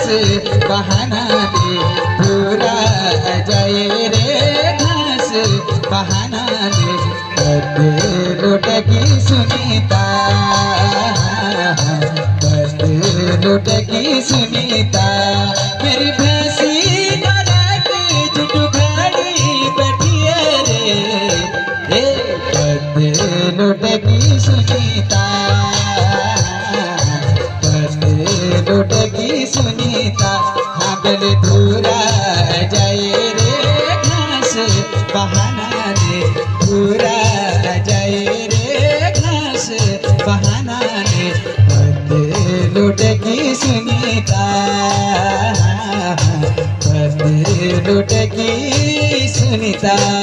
बहाना दे पूरा जाए रे घास बहाना दे बदे लुटकी सुनीता बदे लुटकी सुनीता मेरी भैंसी जुटू खड़ी बैठी रे बदे लुटकी सुनीता लुटकी सुनीता हागल धूरा जाए रे घास बहाना दे धूरा जाए रे घास बहाना दे बदे लुटकी सुनीता बदे लुटकी सुनीता।